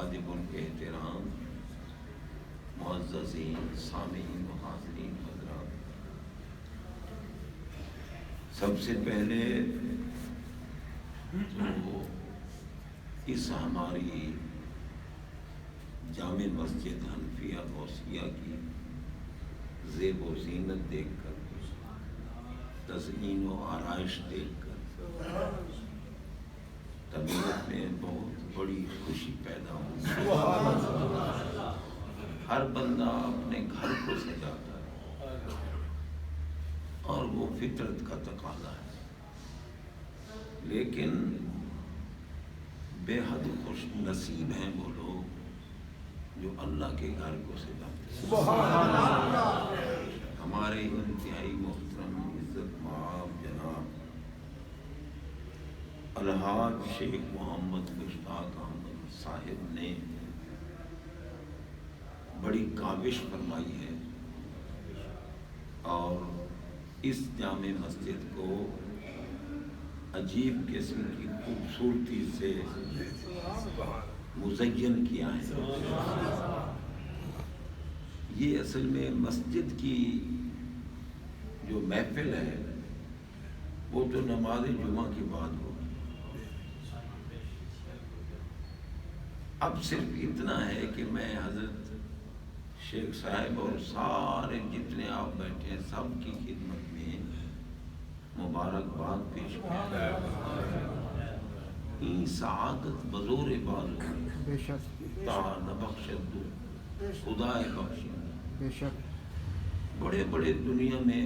واجب الاحترام معززین سامعین و حاضرین حضرات، سب سے پہلے تو اس ہماری جامع مسجد حنفیہ غوثیہ کی زیب و زینت دیکھ کر، تزئین و آرائش دیکھ کر طبیعت میں بہت بڑی خوشی پیدا ہوئی۔ ہر بندہ اپنے گھر کو سجاتا ہے اور وہ فطرت کا تقاضا ہے، لیکن بے حد خوش نصیب ہیں وہ لوگ جو اللہ کے گھر کو سجاتے ہیں۔ سبحان اللہ۔ ہمارے انتہائی محترم عزت مآب جناب الحاج شیخ محمد مشتاق احمد صاحب نے بڑی کاوش فرمائی ہے اور اس جامع مسجد کو عجیب قسم کی خوبصورتی سے مزین کیا ہے۔ یہ اصل میں مسجد کی جو محفل ہے وہ تو نماز جمعہ کی بات ہوگی۔ اب صرف اتنا ہے کہ میں حضرت شیخ صاحب اور سارے جتنے آپ بیٹھے ہیں سب کی خدمت میں مبارکباد پیش کرتا ہوں۔ این سعادت بزور بازو تا نبخشد دو خدائے بخش۔ بڑے بڑے دنیا میں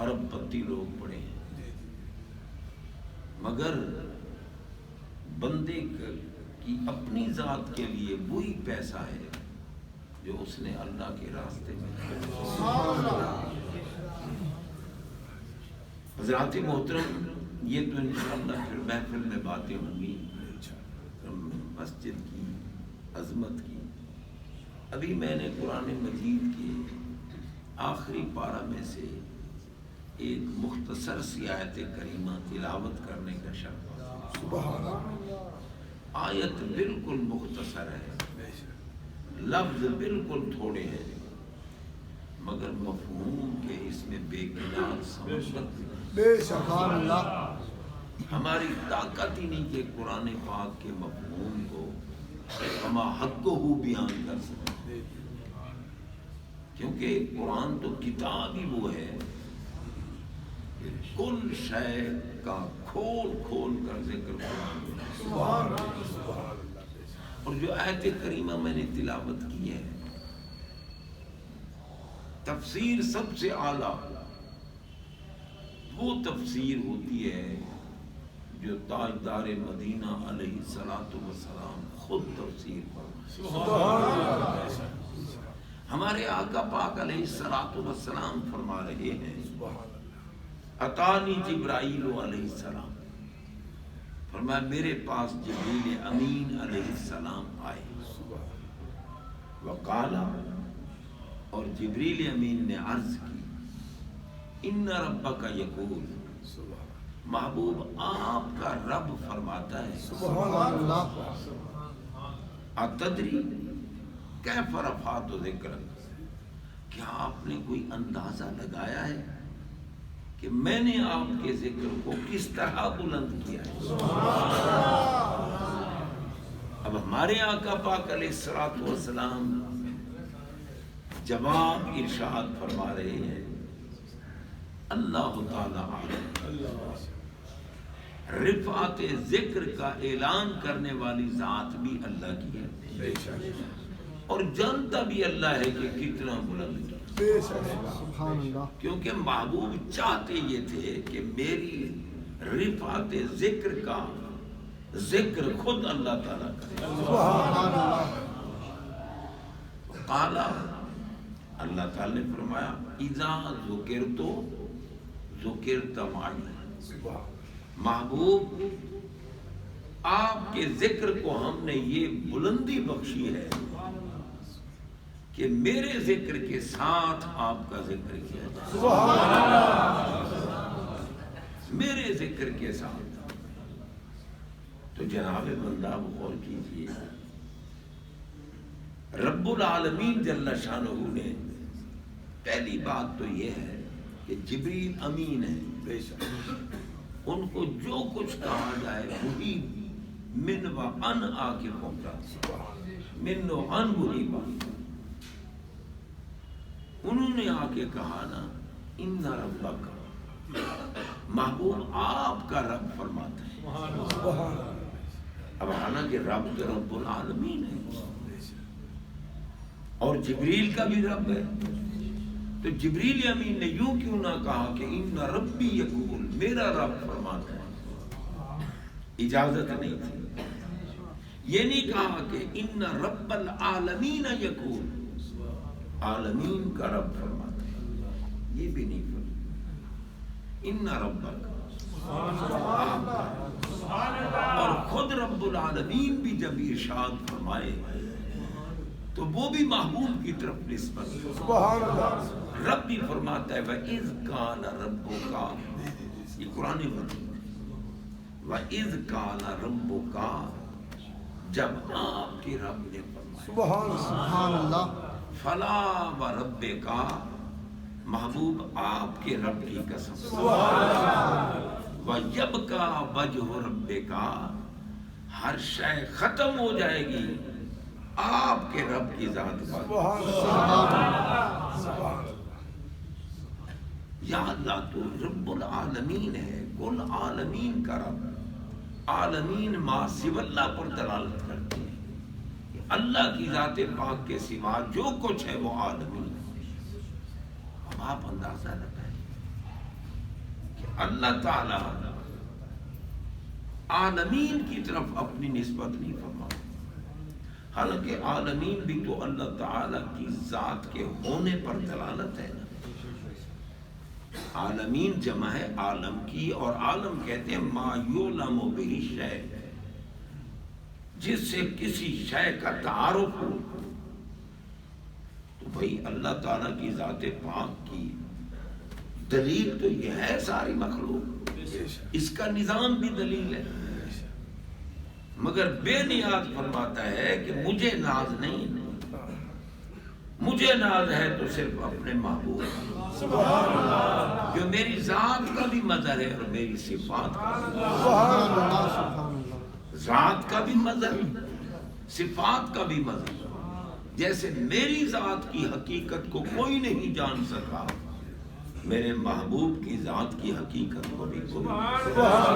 عرب پتی لوگ پڑے ہیں، مگر بندے کی اپنی ذات کے لیے وہی پیسہ ہے جو اس نے اللہ کے راستے میں۔ حضرات محترم، یہ تو انشاءاللہ پھر محفل میں باتیں ہوں گی مسجد کی عظمت کی۔ ابھی میں نے قرآن مجید کے آخری پارہ میں سے ایک مختصر سی آیت کریمہ تلاوت کرنے کا شرف۔ سبحان اللہ۔ آیت بالکل مختصر ہے، لفظ بالکل تھوڑے ہیں، مگر مفہوم کے اس میں بے کنار سمجھ سکتے ہیں۔ سبحان اللہ۔ ہماری طاقت ہی نہیں کہ قرآن پاک کے مفہوم کو ہما حق کو بیان کر سکتے، کیونکہ قرآن تو کتاب ہی وہ ہے کل شے کا کھول کھول کر ذکر قرآن۔ اور جو آیت کریمہ میں نے تلاوت کی ہے، تفسیر سب سے اعلیٰ وہ تفسیر ہوتی ہے جو تاجدار مدینہ علیہ السلام خود تفسیر فرمائے۔ ہمارے آقا پاک علیہ السلام فرما رہے ہیں، اتانی جبرائیل علیہ السلام، فرمایا میرے پاس جبریل امین علیہ السلام آئے، وقالا، اور جبریل امین نے عرض کی، ان ربک یقول، محبوب آپ کا رب فرماتا ہے، سبحان اللہ، اتدری کیف رفعت ذکرک، کیا آپ نے کوئی اندازہ لگایا ہے کہ میں نے آپ کے ذکر کو کس طرح بلند کیا ہے؟ اب ہمارے آقا پاک علیہ السلام جواب ارشاد فرما رہے ہیں، اللہ تعالیٰ عالم، رفعت ذکر کا اعلان کرنے والی ذات بھی اللہ کی ہے اور جانتا بھی اللہ ہے کہ کتنا بلند کیا، کیونکہ محبوب چاہتے یہ تھے کہ میری رفعت ذکر کا ذکر خود اللہ تعالیٰ کرے۔ قالا، اللہ تعالیٰ نے فرمایا، اذا ذکرت ذکرت معی، محبوب آپ کے ذکر کو ہم نے یہ بلندی بخشی ہے کہ میرے ذکر کے ساتھ آپ کا ذکر کیا جائے، میرے ذکر کے ساتھ۔ تو جناب بندہ غور کیجئے، رب العالمین جل شانہ نے پہلی بات تو یہ ہے کہ جبریل امین ہے، بے شک ان کو جو کچھ کہا جائے وہی من و ان آ کے پہنچا، من و ان وہی بات انہوں نے آ کے کہا نا ان ربک، محبوب آپ کا رب فرماتا ہے۔ اب حالانکہ رب تو رب العالمین ہے اور جبریل کا بھی رب ہے، تو جبریل امین نے یوں کیوں نہ کہا کہ ان ربی یقول، میرا رب فرماتا ہے؟ اجازت نہیں تھی۔ یہ نہیں کہا کہ ان رب العالمین یقول، عالمین کا رب فرماتا ہے، یہ بھی نہیں فرماتا۔ ان ربک، اور خود رب العالمین بھی جب ارشاد فرمائے تو وہ بھی محبوب کی طرف نسبت، سبحان اللہ، رب بھی فرماتا ہے وَإِذْ قَالَ رَبُّكَ، یہ قرآن مجید، وَإِذْ قَالَ رَبُّكَ، جب آپ کے رب نے فرمایا، سبحان اللہ، فَلَا وَرَبِّكَ، محبوب آپ کے رب کی قسم، وَيَبْقَى وَجْهُ رَبِّكَ، ہر شے ختم ہو جائے گی آپ کے رب کی ذات پر۔ یا اللہ تو رب العالمین ہے، کل عالمین کا رب، عالمین ما سوی اللہ پر دلالت کرتے ہیں کہ اللہ کی ذات پاک کے سوا جو کچھ ہے وہ عالمین ہے۔ اب آپ اندازہ لگائیں کہ اللہ تعالی عالمین کی طرف اپنی نسبت نہیں فرماتا، حالانکہ عالمین بھی تو اللہ تعالی کی ذات کے ہونے پر دلالت ہے نا۔ عالمین جمع ہے عالم کی، اور عالم کہتے ہیں ما یعلم بہ شیء، جس سے کسی شے کا تعارف ہو۔ تو بھئی اللہ تعالیٰ کی ذات پاک کی دلیل تو یہ ہے ساری مخلوق، اس کا نظام بھی دلیل ہے، مگر بے نیاز فرماتا ہے کہ مجھے ناز نہیں، مجھے ناز ہے تو صرف اپنے محبوب جو میری ذات کا بھی مظہر ہے اور میری صفات کا بھی، ذات کا بھی مظہر، صفات کا بھی مظہر۔ جیسے میری ذات کی حقیقت کو کوئی نہیں جان سکا، میرے محبوب کی ذات کی حقیقت کو بھی کوئی نہیں جان۔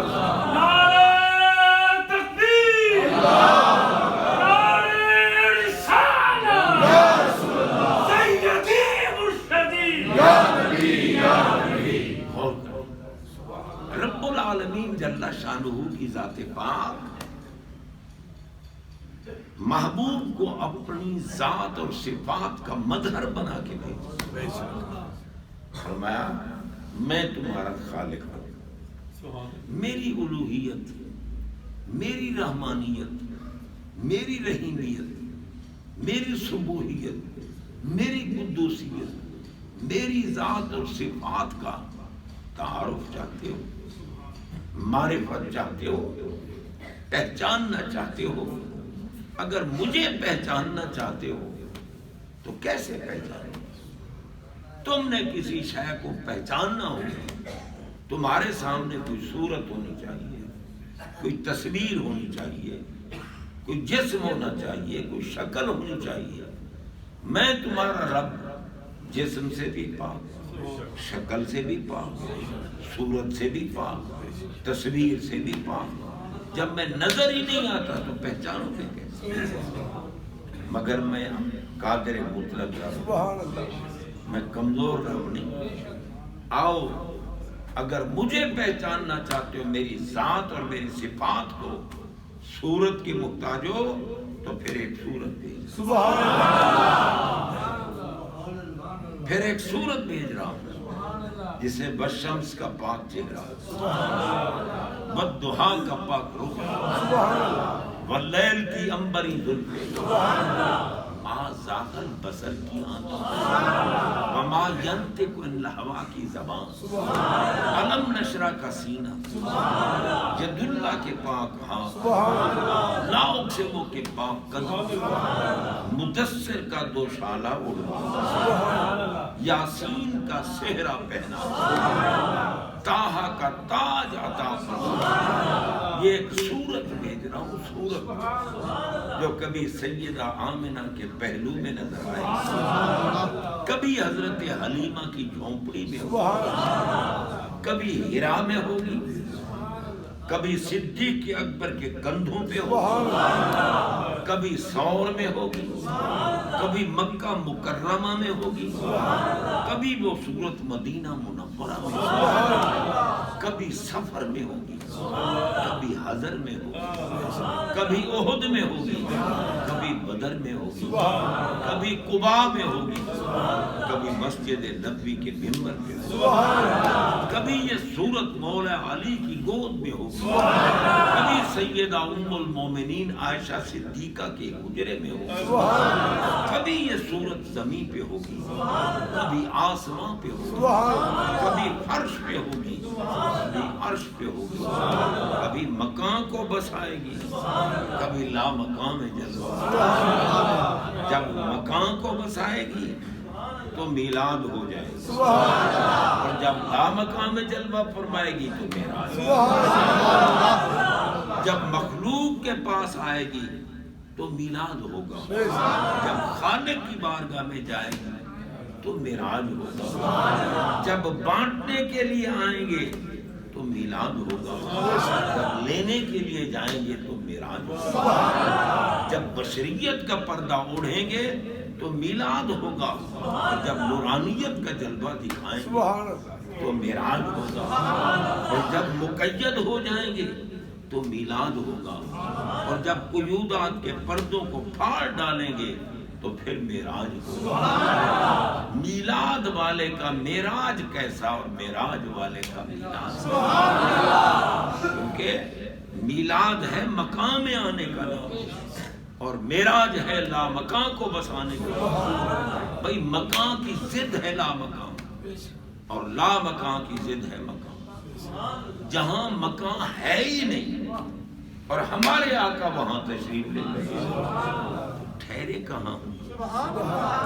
رب العالمین جل شانہ کی ذات پاک محبوب کو اپنی ذات اور صفات کا مظہر بنا کے بھیجا، فرمایا میں تمہارا خالق ہوں، میری الوہیت، میری رحمانیت، میری رحیمیت، میری سبوحیت، میری قدوسیت، میری ذات اور صفات کا تعارف چاہتے ہو، معرفت چاہتے ہو، پہچاننا چاہتے ہو؟ اگر مجھے پہچاننا چاہتے ہو تو کیسے پہچانو؟ تم نے کسی شے کو پہچاننا ہو، تمہارے سامنے کوئی صورت ہونی چاہیے، کوئی تصویر ہونی چاہیے، کوئی جسم ہونا چاہیے، کوئی شکل ہونی چاہیے۔ میں تمہارا رب جسم سے بھی پاک، شکل سے بھی پاک، صورت سے بھی پاک، تصویر سے بھی پاک۔ جب میں نظر ہی نہیں آتا تو پہچانوں گے کیسے؟ مگر میں قادر مطلق رب، میں کمزور رب نہیں۔ آؤ اگر مجھے پہچاننا چاہتے ہو، میری ذات اور میری صفات کو، صورت کی محتاج ہو تو پھر ایک صورت بھیج، سبحان اللہ، پھر ایک صورت بھیج رہا ہوں جسے بشمس کا پاک چہرہ، بددحا کا پاک رخ، واللیل کی عنبری زلفیں، ما ذاق البصر کی آنکھیں، وما ینطق عن الہویٰ کی زبان، علم نشرح کا سینہ، ید اللہ کے پاک ہاتھ، لا اقسم کے پاک قدم، مدثر کا دوشالہ اڑا، یاسین کا صحرا پہنا، طٰہٰ کا تاج عطا فرما۔ یہ ایک صورت بھیج رہا ہوں، صورت جو کبھی سیدہ آمنہ کے پہلو میں نظر آئے، کبھی حضرت حلیمہ کی جھونپڑی میں ہوگی، کبھی ہیرا میں ہوگی، کبھی صدیق اکبر کے کندھوں پہ ہوگی، کبھی سور میں ہوگی، کبھی مکہ مکرمہ میں ہوگی، کبھی وہ صورت مدینہ منورہ میں ہوگی، کبھی سفر میں ہوگی، کبھی حضر میں ہوگی، کبھی احد میں ہوگی، کبھی بدر میں ہوگی، کبھی قباء میں ہوگی، کبھی مسجد نبوی کے منبر پہ ہوگی، کبھی یہ صورت مولا علی کی گود میں ہوگی، کبھی سیدہ ام المومنین عائشہ صدیقہ کے حجرے میں ہوگی، کبھی یہ صورت زمین پہ ہوگی، کبھی آسمان پہ ہوگی، کبھی فرش پہ ہوگی، کبھی عرش پہ ہوگی، کبھی مکان کو بسائے گی، کبھی لا مکان میں جلوہ۔ جب مکان کو بسائے گی تو میلاد ہو جائے گی، اور جب لا مکان میں جلوہ فرمائے گی تو معراج۔ جب مخلوق کے پاس آئے گی تو میلاد ہوگا، جب خالق کی بارگاہ میں جائے گی تو معراج ہوگا، جب بانٹنے کے لیے آئیں گے تو میلاد ہوگا، جب لینے کے لیے جائیں گے تو معراج ہوگا، جب بشریت کا پردہ اڑھیں گے تو میلاد ہوگا، اور جب نورانیت کا جلوہ دکھائیں گے تو معراج ہوگا، اور جب مقید ہو جائیں گے تو میلاد ہوگا، اور جب قیودات کے پردوں کو پھاڑ ڈالیں گے تو پھر معراج ہوگا۔ میلاد والے کا معراج کیسا اور معراج والے کا میلاد، کیونکہ میلاد ہے مقام میں آنے کا نام، اور معراج ہے لا مکان کو بسانے کا نام۔ بھئی مکان کی ضد ہے لا مکان، اور لا مکان کی ضد ہے مکان۔ جہاں مکان ہے ہی نہیں اور ہمارے آقا وہاں تشریف لے گئے، ٹھہرے کہاں؟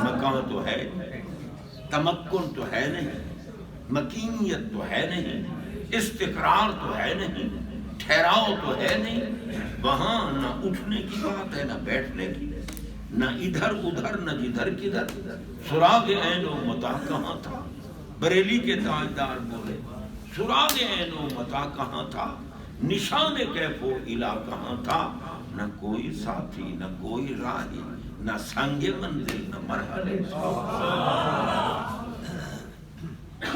مکان تو ہے، تمکن تو ہے نہیں، مکینیت تو ہے نہیں، استقرار تو ہے نہیں، ٹھہراؤ تو ہے نہیں، وہاں نہ اٹھنے کی بات ہے، نہ بیٹھنے کی، نہ ادھر ادھر، نہ جدھر کدھر۔ سراغ عین و متاع کہاں تھا؟ بریلی کے تاجدار بولے، سراغ عین و متاع کہاں تھا؟ نشان کیف و الا کہاں تھا؟ نہ کوئی ساتھی، نہ کوئی راہی، نہ سنگ منزل، نہ مرحلے۔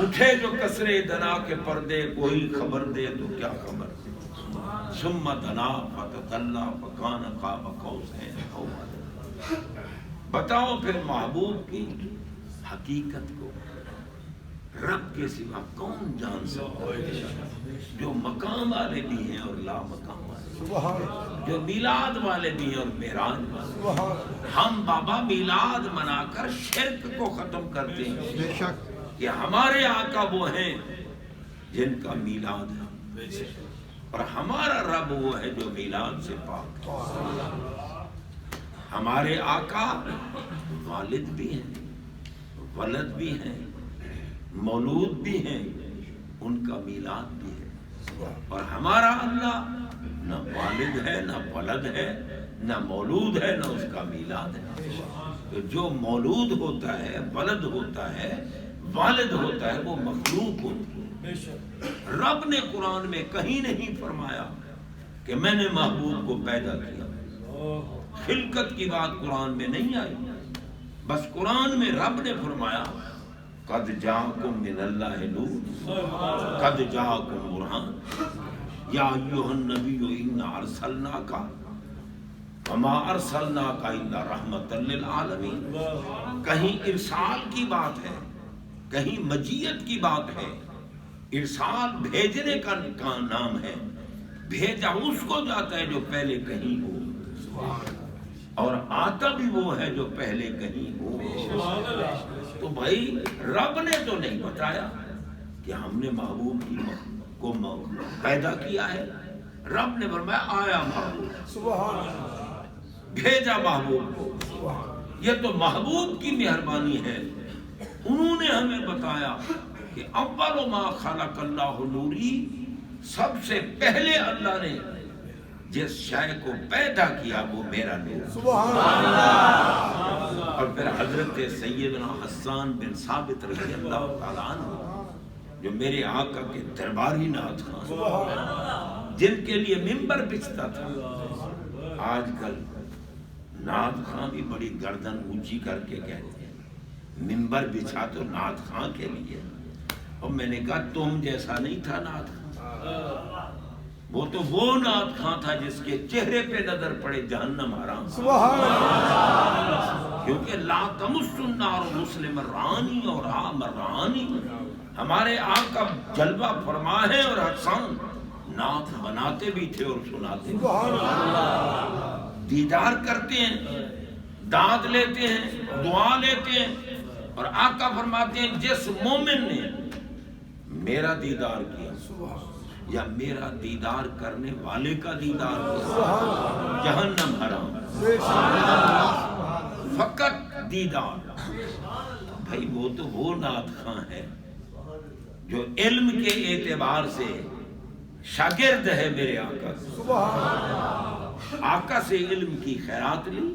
اٹھے جو کسرے دنا کے پردے، کوئی خبر دے تو کیا خبر؟ ثم دنا فتدلی فکان قاب قوسین او ادنی۔ بتاؤ پھر محبوب کی حقیقت کو رب کے سوا کون جان سکتا ہے؟ جو مقام والے بھی ہیں اور لا مقام والے، جو میلاد والے بھی ہیں اور معراج والے۔ ہم بابا میلاد منا کر شرک کو ختم کرتے ہیں کہ ہمارے آقا وہ ہیں جن کا میلاد ہے، اور ہمارا رب وہ ہے جو میلاد سے پاک ہے۔ ہمارے آقا والد بھی ہیں، ولد بھی ہیں، مولود بھی ہیں، ان کا میلاد بھی ہے، اور ہمارا اللہ نہ والد ہے، نہ ولد ہے، نہ مولود ہے، نہ اس کا میلاد ہے۔ تو جو مولود ہوتا ہے، ولد ہوتا ہے، والد ہوتا ہے، وہ مخلوق ہوتی ہے۔ رب نے قرآن میں کہیں نہیں فرمایا کہ میں نے محبوب کو پیدا کیا، خلقت کی بات قرآن میں نہیں آئی، بس قرآن میں رب نے فرمایا قد جاءکم من اللہ نور قد جاءکم برہان یا ایھا النبی انا ارسلناک وما ارسلناک الا رحمۃ للعالمین۔ کہیں ارسال کی بات ہے، کہیں مجیت کی بات ہے۔ ارسال بھیجنے کا نام ہے، بھیجا اس کو جاتا ہے جو پہلے کہیں ہو، اور آتا بھی وہ ہے جو پہلے کہیں ہو. تو بھائی رب نے تو نہیں بتایا کہ ہم نے محبوب کو پیدا کیا ہے. رب نے فرمایا آیا محبوب، بھیجا محبوب کو. یہ تو محبوب کی مہربانی ہے. انہوں نے ہمیں بتایا کہ اول ما خلق اللہ نوری، سب سے پہلے اللہ نے جس شے کو پیدا کیا وہ میرا نور. اور پھر حضرت سیدنا حسان بن ثابت رضی اللہ تعالیٰ عنہ جو میرے آقا کے درباری نعت خواں، جن کے لیے ممبر بچتا تھا. آج کل نعت خواں بھی بڑی گردن اونچی کر کے کہتے ہیں ممبر بچھا تو نعت خواں کے لیے. اور میں نے کہا تم جیسا نہیں تھا نعت خواں، وہ تو وہ نعت خواں تھا جس کے چہرے پہ نظر پڑے جہنم حرام. کیونکہ لا تمس النار مسلم رانی اور مرانی. ہمارے آقا جلوہ فرما ہے اور حسان نعت بناتے بھی تھے اور سناتے بھی. دیدار کرتے ہیں، داد لیتے ہیں، دعا لیتے ہیں. اور آقا فرماتے ہیں جس مومن نے میرا دیدار کیا یا میرا دیدار کرنے والے کا دیدار کیا، جہنم حرام. فقط دیدار. بھائی وہ تو وہ نعت خواں ہے جو علم کے اعتبار سے شاگرد ہے میرے آقا. آقا سے علم کی خیرات لی.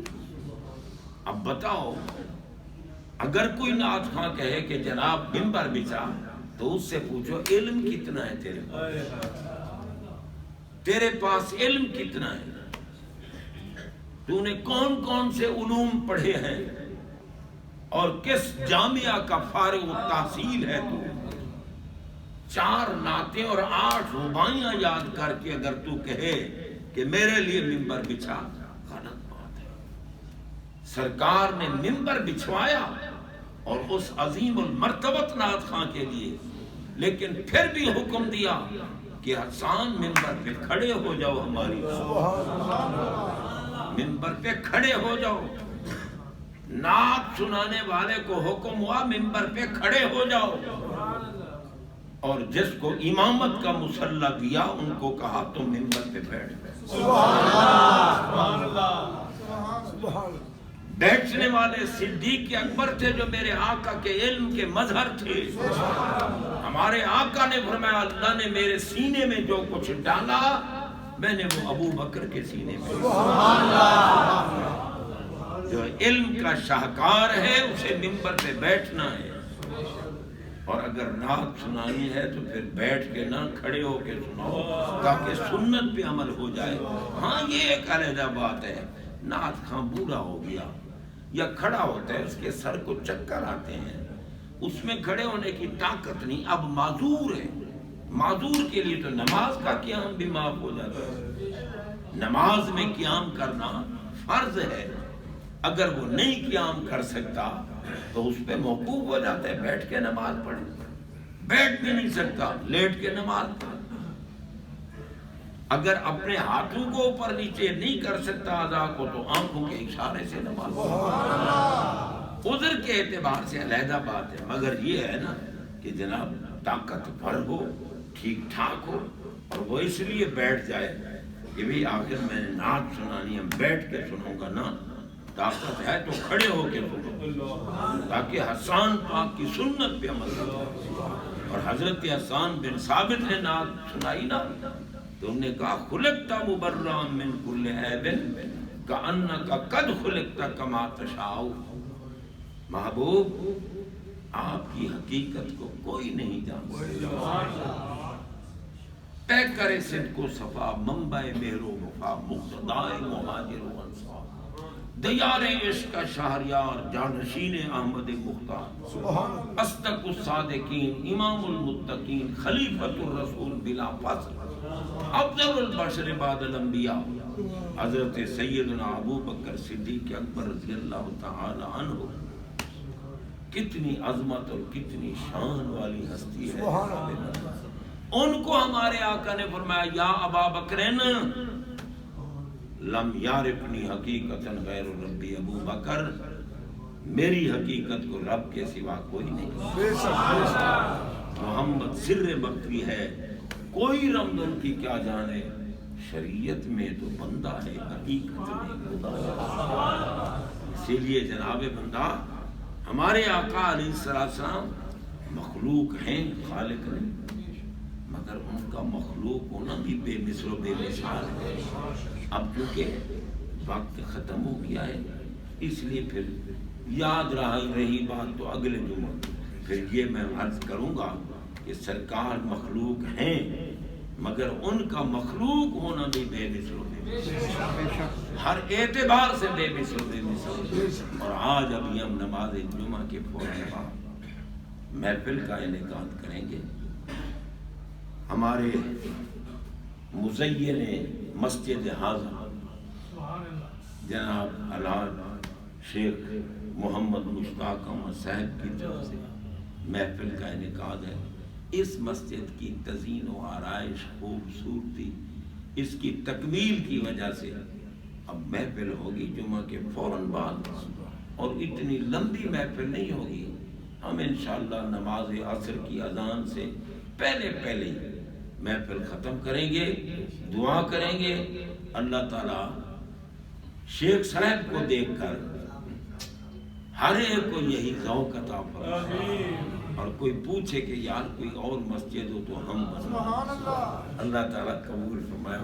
اب بتاؤ اگر کوئی نعت خواں کہے کہ جناب ممبر بچا تو اس سے پوچھو علم کتنا ہے تیرے پاس، تیرے پاس علم کتنا ہے، تو نے کون کون سے علوم پڑھے ہیں اور کس جامعہ کا فارغ التحصیل ہے. تو 4 نعتیں اور 8 رباعیاں یاد کر کے اگر تو کہے کہ میرے لیے ممبر بچھا، غلط بات ہے. سرکار نے ممبر بچھوایا اور اس عظیم المرتبت نعت خواں کے لیے، لیکن پھر بھی حکم دیا کہ حسان ممبر پہ کھڑے ہو جاؤ. ہماری ممبر پہ کھڑے ہو جاؤ. نعت سنانے والے کو حکم ہوا ممبر پہ کھڑے ہو جاؤ. اور جس کو امامت کا مصلہ دیا ان کو کہا تم ممبر پہ بیٹھ گئے. بیٹھنے والے صدیق اکبر تھے جو میرے آقا کے علم کے مظہر تھے. ہمارے آقا نے فرمایا اللہ نے میرے سینے میں جو کچھ ڈالا میں نے وہ ابو بکر کے سینے میں. جو علم کا شاہکار ہے اسے ممبر پہ بیٹھنا ہے. اور اگر نعت سنانی ہے تو پھر بیٹھ کے نہ کھڑے ہو کے سناؤ تاکہ سنت پہ عمل ہو جائے. ہاں یہ ایک علیحدہ بات ہے، نعت خواں بوڑھا ہو گیا یا کھڑا ہوتا ہے اس کے سر کو چکر آتے ہیں، اس میں کھڑے ہونے کی طاقت نہیں، اب معذور ہے. معذور کے لیے تو نماز کا قیام بھی معاف ہو جاتا ہے. نماز میں قیام کرنا فرض ہے. اگر وہ نہیں قیام کر سکتا تو اس پہ موقوف ہو جاتا ہے بیٹھ کے نماز پڑھے. بیٹھ بھی نہیں سکتا لیٹ کے نماز پڑھے. اگر اپنے ہاتھوں کو اوپر نیچے نہیں کر سکتا اعضاء کو تو آنکھوں کے اشارے سے نماز پڑھے. عذر کے اعتبار سے علیحدہ بات ہے، مگر یہ ہے نا کہ جناب طاقت بھر ہو، ٹھیک ٹھاک ہو اور وہ اس لیے بیٹھ جائے کہ بھی آخر میں نے نعت سنانی ہے بیٹھ کے سنوں گا نا. طاقت ہے تو کھڑے ہو کے سنو تاکہ حسان پاک کی سنت پہ عمل کرے. اور حضرت حسان بن ثابت نے نعت سنائی نا تو انہوں نے کہا خلقت مبرأ من کل عیب کأنک قد خلقت کما تشاء. محبوب آپ کی حقیقت کو کوئی نہیں جانتا. طے کرے صدق و صفا منبع مہر و وفا مقتدائے مہاجر و انصار دیار عشق کا شہریار جانشین احمد مختار اصدق الصادقین امام المتقین خلیفۃ الرسول بلا فصل افضل البشر بعد الانبیاء حضرت سیدنا ابو بکر صدیق اکبر رضی اللہ تعالی عنہ. کتنی عظمت اور کتنی شان والی ہستی ہے. ان کو ہمارے آقا نے فرمایا یا ابا بکرین لم یعرفنی حقیقتاً غیر ربی ابو بکر، میری حقیقت کو رب کے سوا کوئی نہیں، محمد سر مخفی ہے، کوئی رمضان کی کیا جانے، شریعت میں تو بندہ ہے، حقیقت میں خدا ہے۔ اسی لیے جناب بندہ ہمارے آقا علیہ السلام مخلوق ہیں، خالق نہیں، مگر ان کا مخلوق ہونا بھی بے مثل و بے مثال ہے۔ اب کیونکہ وقت ختم ہو گیا ہے، اس لیے پھر یاد رہی بات تو اگلے جمعہ پھر یہ میں عرض کروں گا کہ سرکار مخلوق ہیں، مگر ان کا مخلوق ہونا بھی بے مثل و بے مثال، ہر اعتبار سے بے مثل و بے مثال۔ اور آج ابھی ہم نماز جمعہ کے فوراً بعد محفل کا انعقاد کریں گے۔ ہمارے مزین مسجد حاضر جناب الحاج شیخ محمد مشتاق احمد صاحب کی طرف سے محفل کا انعقاد ہے۔ اس مسجد کی تزئین و آرائش، خوبصورتی، اس کی تکمیل کی وجہ سے اب محفل ہوگی جمعہ کے فوراً بعد، اور اتنی لمبی محفل نہیں ہوگی۔ ہم انشاءاللہ نماز عصر کی اذان سے پہلے ہی محفل ختم کریں گے، دعا کریں گے، اللہ تعالیٰ شیخ صاحب کو دیکھ کر ہر ایک کو یہی ذوق عطا فرمائے، اور کوئی پوچھے کہ یار کوئی اور مسجد ہو تو ہم بنوا، اللہ تعالیٰ قبول فرمائے۔